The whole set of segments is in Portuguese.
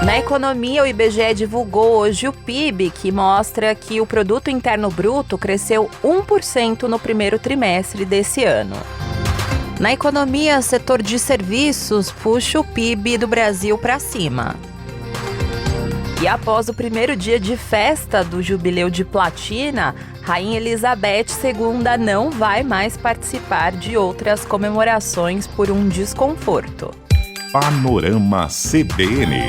Na economia, o IBGE divulgou hoje o PIB, que mostra que o Produto Interno Bruto cresceu 1% no primeiro trimestre desse ano. Na economia, o setor de serviços puxa o PIB do Brasil para cima. E após o primeiro dia de festa do Jubileu de Platina, Rainha Elizabeth II não vai mais participar de outras comemorações por um desconforto. Panorama CBN.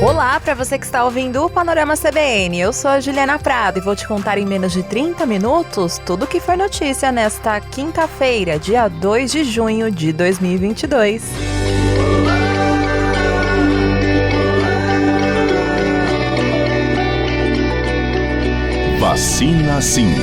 Olá, para você que está ouvindo o Panorama CBN, eu sou a Juliana Prado e vou te contar em menos de 30 minutos tudo o que foi notícia nesta quinta-feira, dia 2 de junho de 2022. Vacina Sim.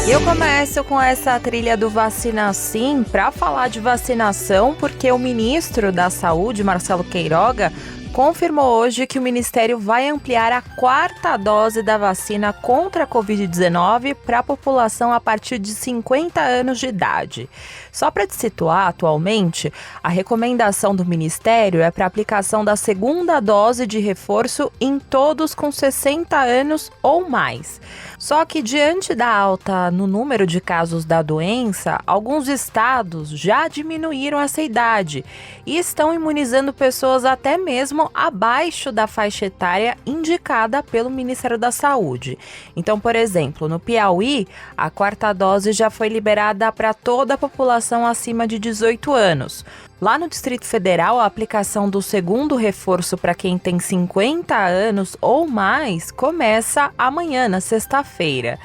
Eu começo com essa trilha do Vacina Sim para falar de vacinação, porque o ministro da Saúde, Marcelo Queiroga, confirmou hoje que o Ministério vai ampliar a 4ª dose da vacina contra a Covid-19 para a população a partir de 50 anos de idade. Só para te situar, atualmente, a recomendação do Ministério é para a aplicação da 2ª dose de reforço em todos com 60 anos ou mais. Só que, diante da alta no número de casos da doença, alguns estados já diminuíram essa idade e estão imunizando pessoas até mesmo abaixo da faixa etária indicada pelo Ministério da Saúde. Então, por exemplo, no Piauí, a 4ª dose já foi liberada para toda a população acima de 18 anos. Lá no Distrito Federal, a aplicação do 2º reforço para quem tem 50 anos ou mais começa amanhã, na sexta-feira.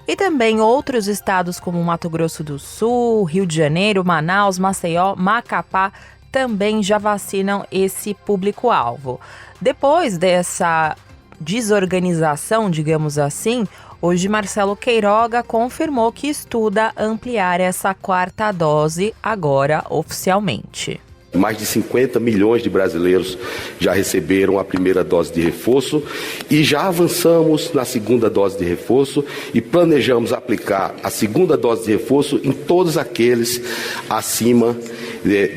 E também outros estados como Mato Grosso do Sul, Rio de Janeiro, Manaus, Maceió, Macapá também já vacinam esse público-alvo. Depois dessa desorganização, digamos assim, hoje Marcelo Queiroga confirmou que estuda ampliar essa 4ª dose agora oficialmente. Mais de 50 milhões de brasileiros já receberam a primeira dose de reforço e já avançamos na 2ª dose de reforço e planejamos aplicar a 2ª dose de reforço em todos aqueles acima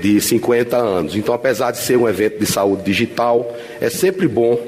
de 50 anos. Então, apesar de ser um evento de saúde digital, é sempre bom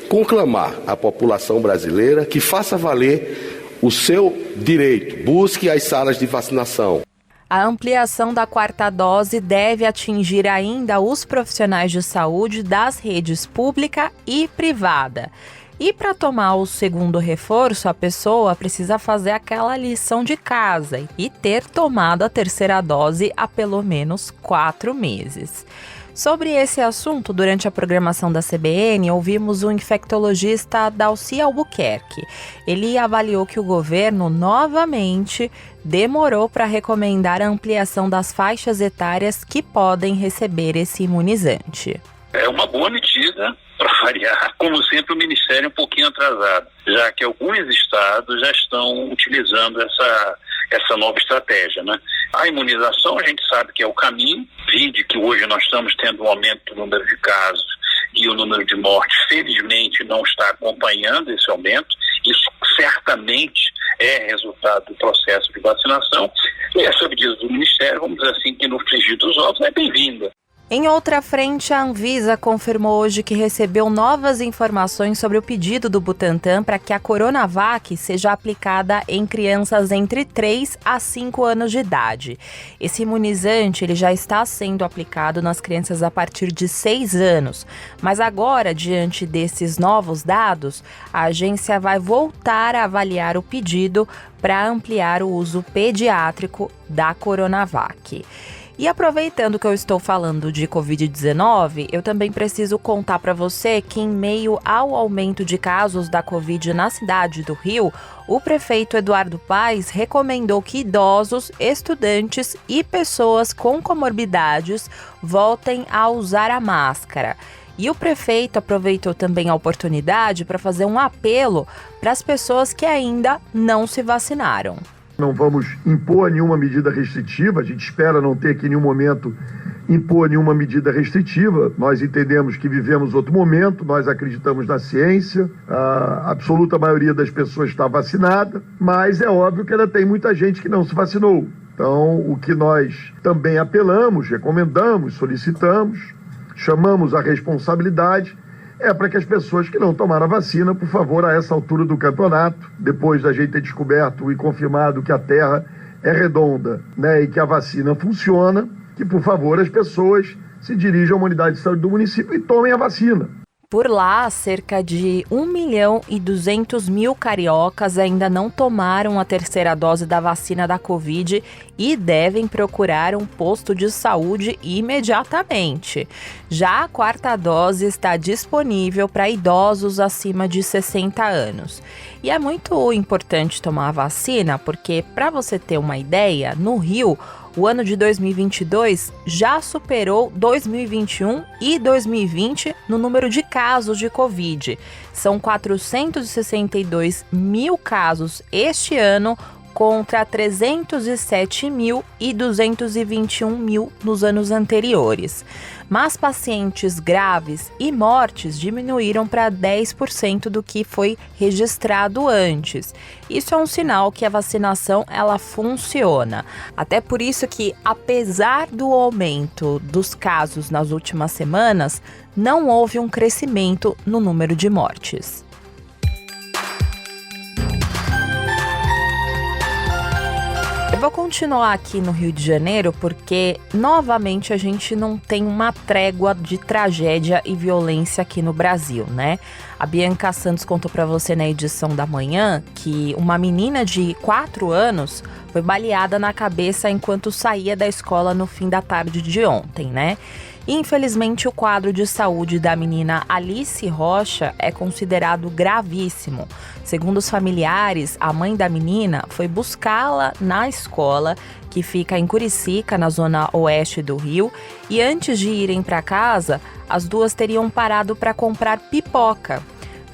conclamar a população brasileira que faça valer o seu direito, busque as salas de vacinação. A ampliação da 4ª dose deve atingir ainda os profissionais de saúde das redes pública e privada. E para tomar o 2º reforço, a pessoa precisa fazer aquela lição de casa e ter tomado a 3ª dose há pelo menos 4 meses. Sobre esse assunto, durante a programação da CBN, ouvimos o infectologista Dalcy Albuquerque. Ele avaliou que o governo, novamente, demorou para recomendar a ampliação das faixas etárias que podem receber esse imunizante. É uma boa medida, para variar. Como sempre, o Ministério é um pouquinho atrasado, já que alguns estados já estão utilizando essa nova estratégia, né? A imunização, a gente sabe que é o caminho, vide que hoje nós estamos tendo um aumento do número de casos e o número de mortes, felizmente, não está acompanhando esse aumento. Isso certamente é resultado do processo de vacinação. E essa medida do Ministério, vamos dizer assim, que no frigir dos ovos é bem-vinda. Em outra frente, a Anvisa confirmou hoje que recebeu novas informações sobre o pedido do Butantan para que a Coronavac seja aplicada em crianças entre 3 a 5 anos de idade. Esse imunizante ele já está sendo aplicado nas crianças a partir de 6 anos, mas agora, diante desses novos dados, a agência vai voltar a avaliar o pedido para ampliar o uso pediátrico da Coronavac. E aproveitando que eu estou falando de Covid-19, eu também preciso contar para você que, em meio ao aumento de casos da Covid na cidade do Rio, o prefeito Eduardo Paes recomendou que idosos, estudantes e pessoas com comorbidades voltem a usar a máscara. E o prefeito aproveitou também a oportunidade para fazer um apelo para as pessoas que ainda não se vacinaram. Não vamos impor nenhuma medida restritiva, a gente espera não ter que em nenhum momento impor nenhuma medida restritiva. Nós entendemos que vivemos outro momento, nós acreditamos na ciência, a absoluta maioria das pessoas está vacinada, mas é óbvio que ainda tem muita gente que não se vacinou. Então, o que nós também apelamos, recomendamos, solicitamos, chamamos a responsabilidade, é para que as pessoas que não tomaram a vacina, por favor, a essa altura do campeonato, depois da gente ter descoberto e confirmado que a Terra é redonda, né, e que a vacina funciona, que, por favor, as pessoas se dirijam à unidade de saúde do município e tomem a vacina. Por lá, cerca de 1.200.000 cariocas ainda não tomaram a terceira dose da vacina da Covid e devem procurar um posto de saúde imediatamente. Já a quarta dose está disponível para idosos acima de 60 anos. E é muito importante tomar a vacina porque, para você ter uma ideia, no Rio, o ano de 2022 já superou 2021 e 2020 no número de casos de Covid. São 462 mil casos este ano contra 307 mil e 221 mil nos anos anteriores. Mas pacientes graves e mortes diminuíram para 10% do que foi registrado antes. Isso é um sinal que a vacinação ela funciona. Até por isso que, apesar do aumento dos casos nas últimas semanas, não houve um crescimento no número de mortes. Eu vou continuar aqui no Rio de Janeiro porque, novamente, a gente não tem uma trégua de tragédia e violência aqui no Brasil, né? A Bianca Santos contou para você na edição da manhã que uma menina de 4 anos foi baleada na cabeça enquanto saía da escola no fim da tarde de ontem, né? Infelizmente, o quadro de saúde da menina Alice Rocha é considerado gravíssimo. Segundo os familiares, a mãe da menina foi buscá-la na escola, que fica em Curicica, na zona oeste do Rio, e antes de irem para casa, as duas teriam parado para comprar pipoca.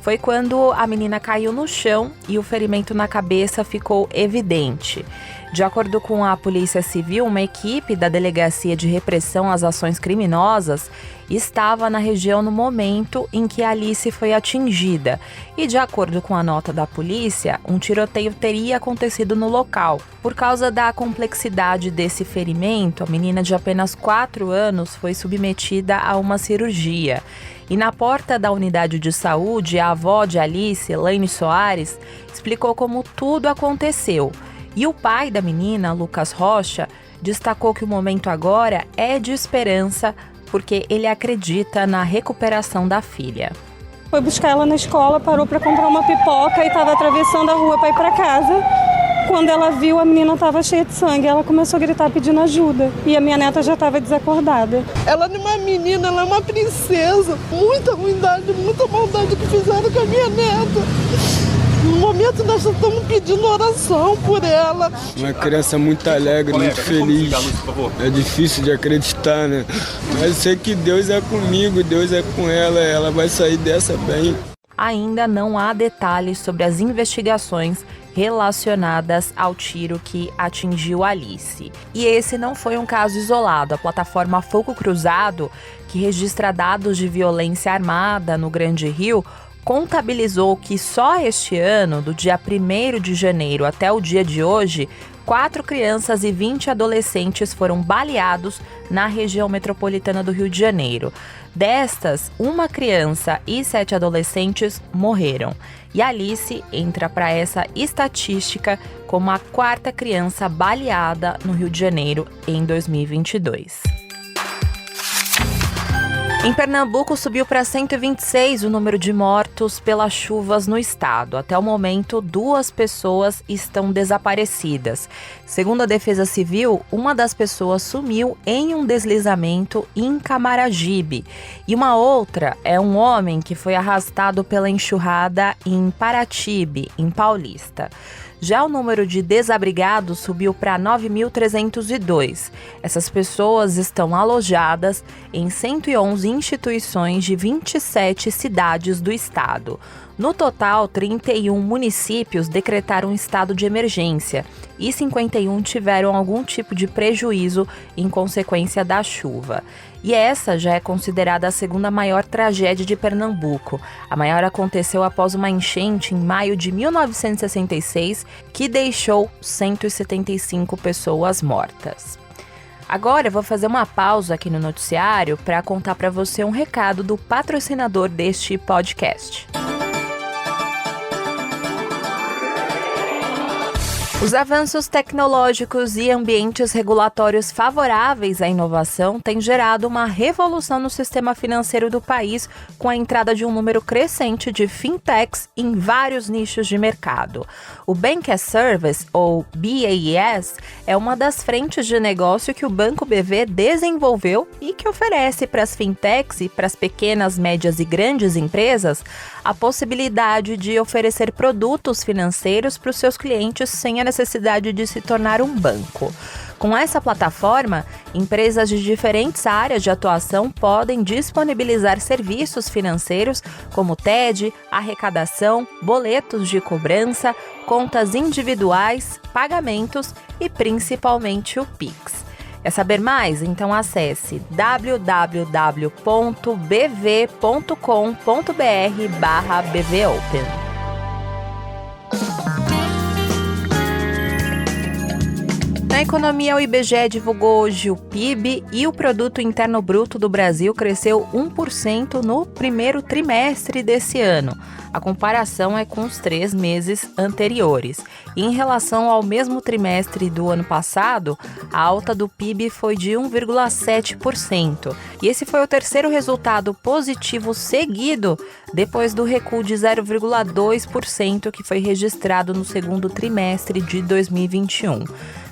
Foi quando a menina caiu no chão e o ferimento na cabeça ficou evidente. De acordo com a Polícia Civil, uma equipe da Delegacia de Repressão às Ações Criminosas estava na região no momento em que Alice foi atingida. E de acordo com a nota da polícia, um tiroteio teria acontecido no local. Por causa da complexidade desse ferimento, a menina de apenas 4 anos foi submetida a uma cirurgia. E na porta da unidade de saúde, a avó de Alice, Elaine Soares, explicou como tudo aconteceu. E o pai da menina, Lucas Rocha, destacou que o momento agora é de esperança, porque ele acredita na recuperação da filha. Foi buscar ela na escola, parou para comprar uma pipoca e estava atravessando a rua para ir para casa. Quando ela viu, a menina estava cheia de sangue. Ela começou a gritar pedindo ajuda. E a minha neta já estava desacordada. Ela não é uma menina, ela é uma princesa. Muita ruindade, muita maldade que fizeram com a minha neta. No momento nós estamos pedindo oração por ela. Uma criança muito alegre, muito feliz. É difícil de acreditar, né? Mas sei que Deus é comigo, Deus é com ela vai sair dessa bem. Ainda não há detalhes sobre as investigações relacionadas ao tiro que atingiu Alice. E esse não foi um caso isolado. A plataforma Fogo Cruzado, que registra dados de violência armada no Grande Rio, contabilizou que só este ano, do dia 1º de janeiro até o dia de hoje, 4 crianças e 20 adolescentes foram baleados na região metropolitana do Rio de Janeiro. Destas, 1 criança e 7 adolescentes morreram. E Alice entra para essa estatística como a 4ª criança baleada no Rio de Janeiro em 2022. Em Pernambuco, subiu para 126 o número de mortos pelas chuvas no estado. Até o momento, 2 pessoas estão desaparecidas. Segundo a Defesa Civil, uma das pessoas sumiu em um deslizamento em Camaragibe. E uma outra é um homem que foi arrastado pela enxurrada em Paratibe, em Paulista. Já o número de desabrigados subiu para 9.302. Essas pessoas estão alojadas em 111 instituições de 27 cidades do estado. No total, 31 municípios decretaram estado de emergência e 51 tiveram algum tipo de prejuízo em consequência da chuva. E essa já é considerada a segunda maior tragédia de Pernambuco. A maior aconteceu após uma enchente em maio de 1966, que deixou 175 pessoas mortas. Agora eu vou fazer uma pausa aqui no noticiário para contar para você um recado do patrocinador deste podcast. Os avanços tecnológicos e ambientes regulatórios favoráveis à inovação têm gerado uma revolução no sistema financeiro do país, com a entrada de um número crescente de fintechs em vários nichos de mercado. O Bank as Service, ou BaaS, é uma das frentes de negócio que o Banco BV desenvolveu e que oferece para as fintechs e para as pequenas, médias e grandes empresas a possibilidade de oferecer produtos financeiros para os seus clientes sem a necessidade de se tornar um banco. Com essa plataforma, empresas de diferentes áreas de atuação podem disponibilizar serviços financeiros como TED, arrecadação, boletos de cobrança, contas individuais, pagamentos e principalmente o Pix. Quer saber mais? Então acesse www.bv.com.br/bvopen. Na economia, o IBGE divulgou hoje o PIB e o Produto Interno Bruto do Brasil cresceu 1% no primeiro trimestre desse ano. A comparação é com os 3 meses anteriores. E em relação ao mesmo trimestre do ano passado, a alta do PIB foi de 1,7%. E esse foi o terceiro resultado positivo seguido depois do recuo de 0,2% que foi registrado no segundo trimestre de 2021.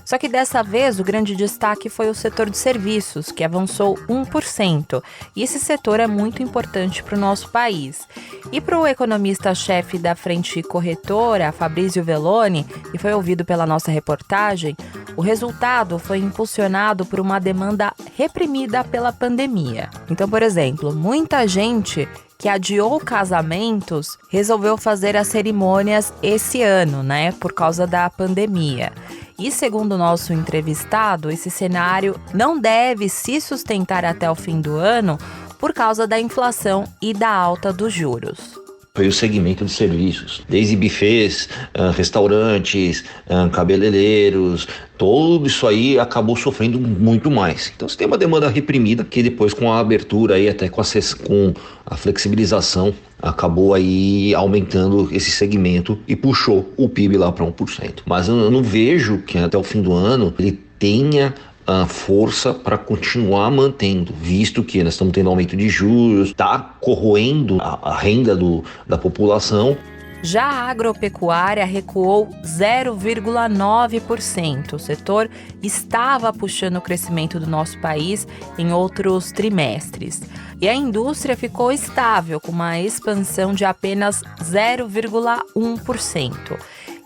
Só que dessa vez o grande destaque foi o setor de serviços, que avançou 1%. E esse setor é muito importante para o nosso país. E para o economista-chefe da Frente Corretora, Fabrício Velloni, que foi ouvido pela nossa reportagem, o resultado foi impulsionado por uma demanda reprimida pela pandemia. Então, por exemplo, muita gente que adiou casamentos resolveu fazer as cerimônias esse ano, por causa da pandemia. E segundo o nosso entrevistado, esse cenário não deve se sustentar até o fim do ano por causa da inflação e da alta dos juros. Foi o segmento de serviços, desde bufês, restaurantes, cabeleireiros, tudo isso aí acabou sofrendo muito mais. Então você tem uma demanda reprimida que depois com a abertura aí, até com a flexibilização, acabou aí aumentando esse segmento e puxou o PIB lá para 1%. Mas eu não vejo que até o fim do ano ele tenha a força para continuar mantendo, visto que nós estamos tendo aumento de juros, está corroendo a renda da população. Já a agropecuária recuou 0,9%. O setor estava puxando o crescimento do nosso país em outros trimestres. E a indústria ficou estável, com uma expansão de apenas 0,1%.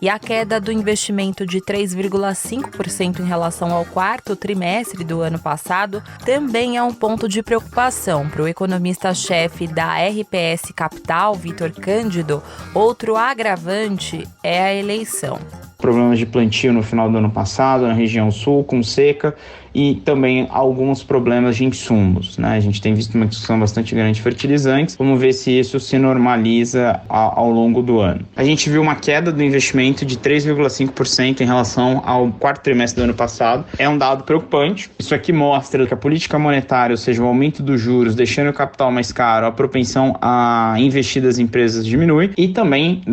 E a queda do investimento de 3,5% em relação ao quarto trimestre do ano passado também é um ponto de preocupação para o economista-chefe da RPS Capital, Vitor Cândido. Outro agravante é a eleição. Problemas de plantio no final do ano passado na região sul, com seca, e também alguns problemas de insumos, A gente tem visto uma discussão bastante grande de fertilizantes. Vamos ver se isso se normaliza ao longo do ano. A gente viu uma queda do investimento de 3,5% em relação ao quarto trimestre do ano passado. É um dado preocupante. Isso aqui mostra que a política monetária, ou seja, o aumento dos juros, deixando o capital mais caro, a propensão a investir das empresas diminui. E também,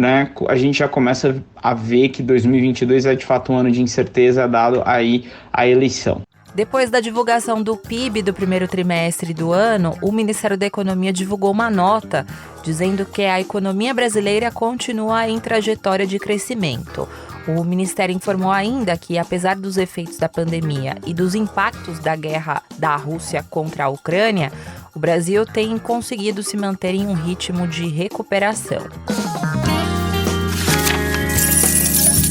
a gente já começa a ver que 2022 é de fato um ano de incerteza, dado aí a eleição. Depois da divulgação do PIB do primeiro trimestre do ano, o Ministério da Economia divulgou uma nota dizendo que a economia brasileira continua em trajetória de crescimento. O Ministério informou ainda que, apesar dos efeitos da pandemia e dos impactos da guerra da Rússia contra a Ucrânia, o Brasil tem conseguido se manter em um ritmo de recuperação.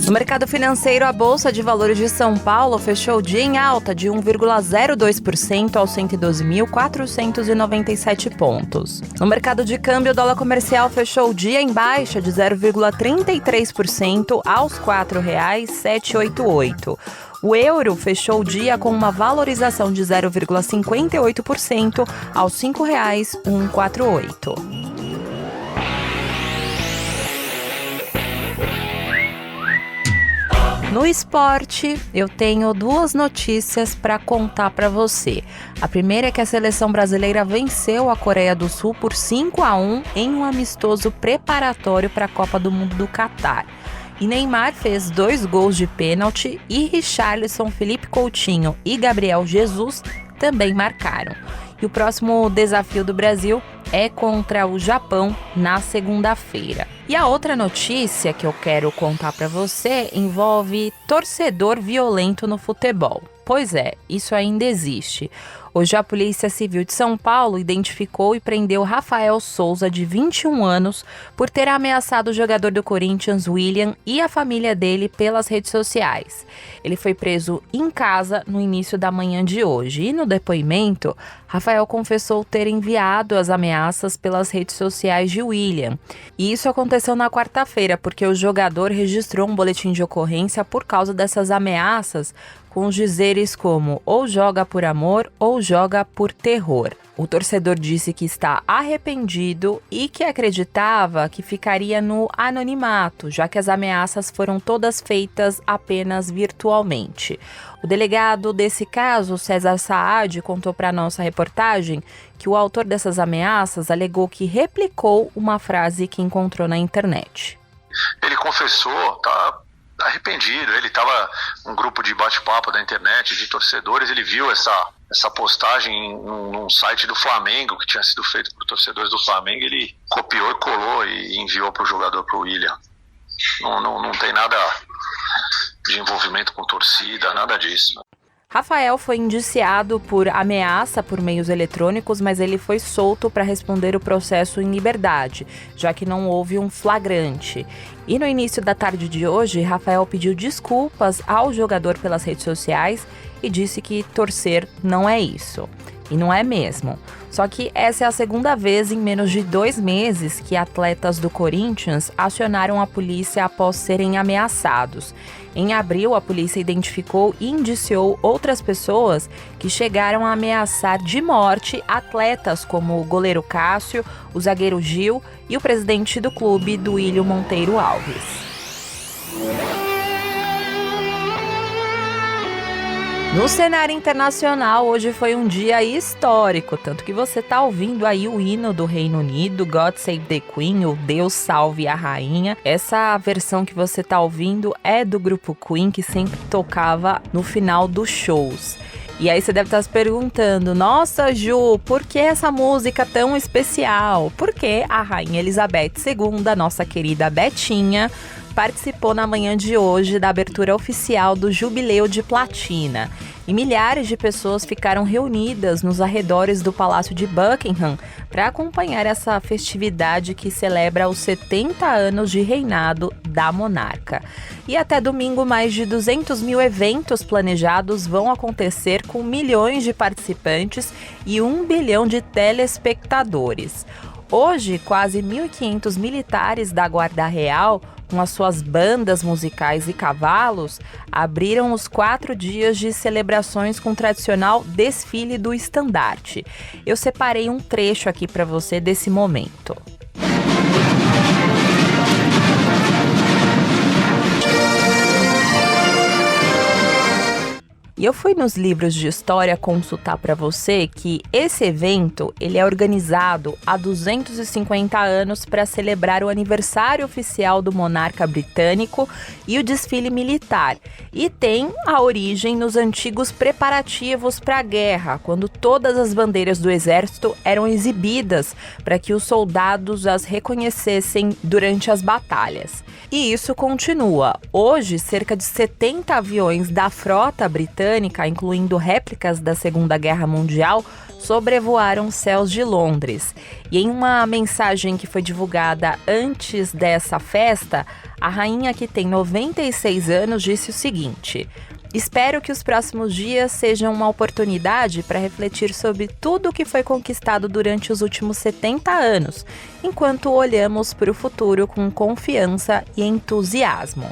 No mercado financeiro, a Bolsa de Valores de São Paulo fechou o dia em alta de 1,02% aos 112.497 pontos. No mercado de câmbio, o dólar comercial fechou o dia em baixa de 0,33% aos R$ 4,788. O euro fechou o dia com uma valorização de 0,58% aos R$ 5,148. No esporte, eu tenho duas notícias para contar para você. A primeira é que a seleção brasileira venceu a Coreia do Sul por 5-1 em um amistoso preparatório para a Copa do Mundo do Catar. E Neymar fez 2 gols de pênalti e Richarlison, Felipe Coutinho e Gabriel Jesus também marcaram. E o próximo desafio do Brasil é contra o Japão na segunda-feira. E a outra notícia que eu quero contar para você envolve torcedor violento no futebol. Pois é, isso ainda existe. Hoje a Polícia Civil de São Paulo identificou e prendeu Rafael Souza, de 21 anos, por ter ameaçado o jogador do Corinthians, William, e a família dele pelas redes sociais. Ele foi preso em casa no início da manhã de hoje e no depoimento, Rafael confessou ter enviado as ameaças pelas redes sociais de William. E isso aconteceu na quarta-feira, porque o jogador registrou um boletim de ocorrência por causa dessas ameaças, com os dizeres como ou joga por amor ou joga por terror. O torcedor disse que está arrependido e que acreditava que ficaria no anonimato, já que as ameaças foram todas feitas apenas virtualmente. O delegado desse caso, César Saad, contou para a nossa reportagem que o autor dessas ameaças alegou que replicou uma frase que encontrou na internet. Ele confessou, tá arrependido. Ele estava num grupo de bate-papo da internet, de torcedores, ele viu essa postagem num site do Flamengo, que tinha sido feito por torcedores do Flamengo, ele copiou e colou e enviou para o jogador, para o William. Não tem nada de envolvimento com torcida, nada disso. Rafael foi indiciado por ameaça por meios eletrônicos, mas ele foi solto para responder o processo em liberdade, já que não houve um flagrante. E no início da tarde de hoje, Rafael pediu desculpas ao jogador pelas redes sociais e disse que torcer não é isso. E não é mesmo. Só que essa é a segunda vez em menos de 2 meses que atletas do Corinthians acionaram a polícia após serem ameaçados. Em abril, a polícia identificou e indiciou outras pessoas que chegaram a ameaçar de morte atletas como o goleiro Cássio, o zagueiro Gil e o presidente do clube, Duílio Monteiro Alves. No cenário internacional, hoje foi um dia histórico, tanto que você está ouvindo aí o hino do Reino Unido, God Save the Queen, ou Deus Salve a Rainha. Essa versão que você está ouvindo é do grupo Queen, que sempre tocava no final dos shows. E aí você deve estar se perguntando, nossa Ju, por que essa música tão especial? Porque a Rainha Elizabeth II, nossa querida Betinha, participou na manhã de hoje da abertura oficial do Jubileu de Platina. E milhares de pessoas ficaram reunidas nos arredores do Palácio de Buckingham para acompanhar essa festividade que celebra os 70 anos de reinado da monarca. E até domingo, mais de 200 mil eventos planejados vão acontecer com milhões de participantes e 1 bilhão de telespectadores. Hoje, quase 1.500 militares da Guarda Real, com as suas bandas musicais e cavalos, abriram os 4 dias de celebrações com o tradicional desfile do estandarte. Eu separei um trecho aqui para você desse momento. E eu fui nos livros de história consultar para você que esse evento ele é organizado há 250 anos para celebrar o aniversário oficial do monarca britânico e o desfile militar. E tem a origem nos antigos preparativos para a guerra, quando todas as bandeiras do exército eram exibidas para que os soldados as reconhecessem durante as batalhas. E isso continua. Hoje, cerca de 70 aviões da frota britânica britânica, incluindo réplicas da Segunda Guerra Mundial, sobrevoaram os céus de Londres. E em uma mensagem que foi divulgada antes dessa festa, a rainha, que tem 96 anos, disse o seguinte: espero que os próximos dias sejam uma oportunidade para refletir sobre tudo o que foi conquistado durante os últimos 70 anos, enquanto olhamos para o futuro com confiança e entusiasmo.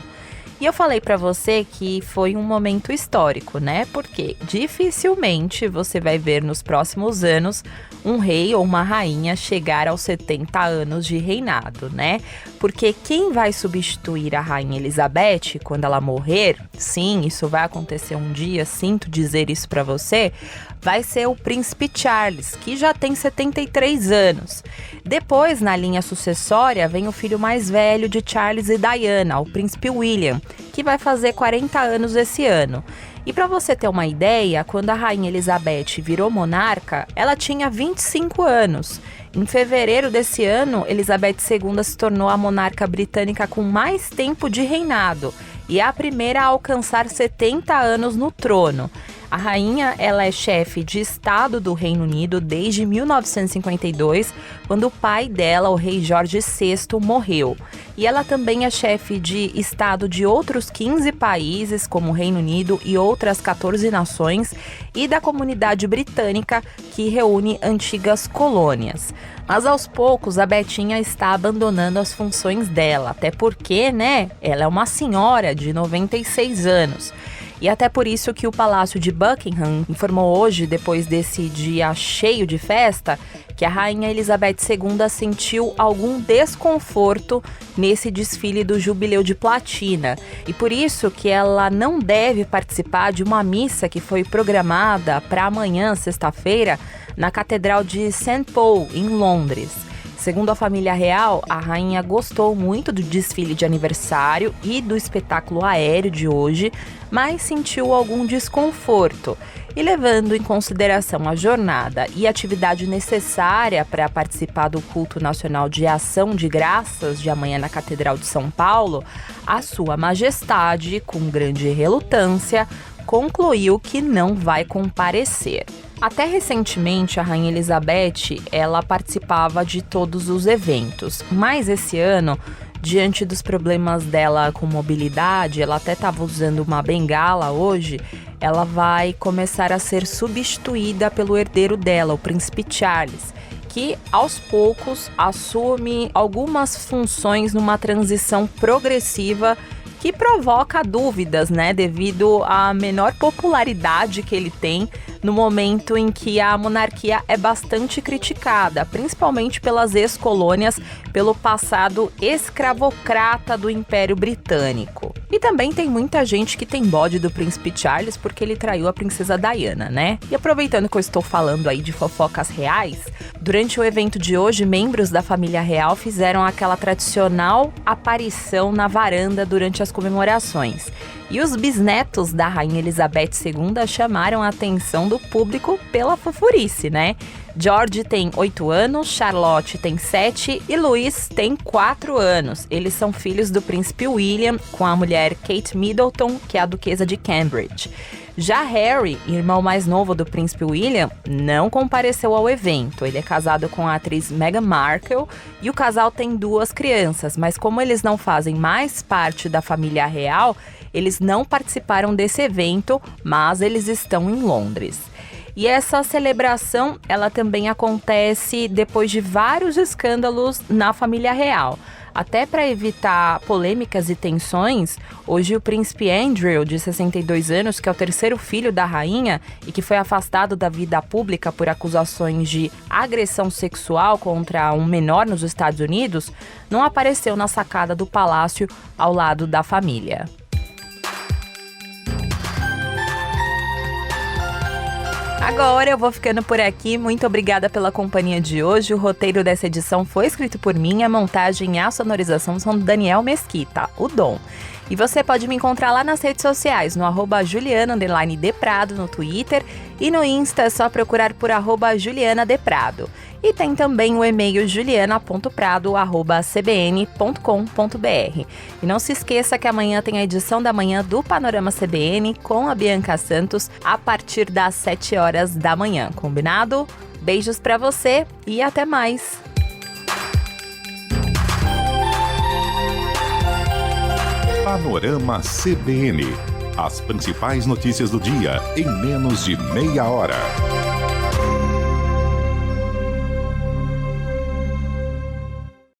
E eu falei para você que foi um momento histórico, né? Porque dificilmente você vai ver nos próximos anos um rei ou uma rainha chegar aos 70 anos de reinado, né? Porque quem vai substituir a Rainha Elizabeth quando ela morrer, sim, isso vai acontecer um dia, sinto dizer isso para você, vai ser o Príncipe Charles, que já tem 73 anos. Depois, na linha sucessória, vem o filho mais velho de Charles e Diana, o Príncipe William, que vai fazer 40 anos esse ano. E para você ter uma ideia, quando a Rainha Elizabeth virou monarca, ela tinha 25 anos. Em fevereiro desse ano, Elizabeth II se tornou a monarca britânica com mais tempo de reinado e a primeira a alcançar 70 anos no trono. A rainha, ela é chefe de Estado do Reino Unido desde 1952, quando o pai dela, o rei Jorge VI, morreu. E ela também é chefe de Estado de outros 15 países, como o Reino Unido e outras 14 nações, e da comunidade britânica, que reúne antigas colônias. Mas aos poucos a Betinha está abandonando as funções dela, até porque, né, ela é uma senhora de 96 anos. E até por isso que o Palácio de Buckingham informou hoje, depois desse dia cheio de festa, que a Rainha Elizabeth II sentiu algum desconforto nesse desfile do Jubileu de Platina. E por isso que ela não deve participar de uma missa que foi programada para amanhã, sexta-feira, na Catedral de St. Paul, em Londres. Segundo a família real, a rainha gostou muito do desfile de aniversário e do espetáculo aéreo de hoje, mas sentiu algum desconforto. E levando em consideração a jornada e a atividade necessária para participar do culto nacional de ação de graças de amanhã na Catedral de São Paulo, a Sua Majestade, com grande relutância, concluiu que não vai comparecer. Até recentemente, a Rainha Elizabeth, ela participava de todos os eventos, mas esse ano, diante dos problemas dela com mobilidade, ela até estava usando uma bengala hoje, ela vai começar a ser substituída pelo herdeiro dela, o Príncipe Charles, que aos poucos assume algumas funções numa transição progressiva que provoca dúvidas, né, devido à menor popularidade que ele tem no momento em que a monarquia é bastante criticada, principalmente pelas ex-colônias, pelo passado escravocrata do Império Britânico. E também tem muita gente que tem bode do Príncipe Charles porque ele traiu a Princesa Diana, né? E aproveitando que eu estou falando aí de fofocas reais, durante o evento de hoje, membros da família real fizeram aquela tradicional aparição na varanda durante as comemorações. E os bisnetos da Rainha Elizabeth II chamaram a atenção do público pela fofurice, né? George tem 8 anos, Charlotte tem 7 e Louis tem 4 anos. Eles são filhos do príncipe William com a mulher Kate Middleton, que é a duquesa de Cambridge. Já Harry, irmão mais novo do príncipe William, não compareceu ao evento. Ele é casado com a atriz Meghan Markle e o casal tem 2 crianças, mas como eles não fazem mais parte da família real, eles não participaram desse evento, mas eles estão em Londres. E essa celebração, ela também acontece depois de vários escândalos na família real. Até para evitar polêmicas e tensões, hoje o príncipe Andrew, de 62 anos, que é o terceiro filho da rainha e que foi afastado da vida pública por acusações de agressão sexual contra um menor nos Estados Unidos, não apareceu na sacada do palácio ao lado da família. Agora eu vou ficando por aqui, muito obrigada pela companhia de hoje. O roteiro dessa edição foi escrito por mim, a montagem e a sonorização são do Daniel Mesquita, o Dom. E você pode me encontrar lá nas redes sociais, no @Juliana_Deprado no Twitter, e no Insta é só procurar por @JulianaDeprado. E tem também o e-mail juliana.prado@cbn.com.br. E não se esqueça que amanhã tem a edição da manhã do Panorama CBN com a Bianca Santos a partir das 7 horas da manhã. Combinado? Beijos pra você e até mais! Panorama CBN. As principais notícias do dia em menos de meia hora.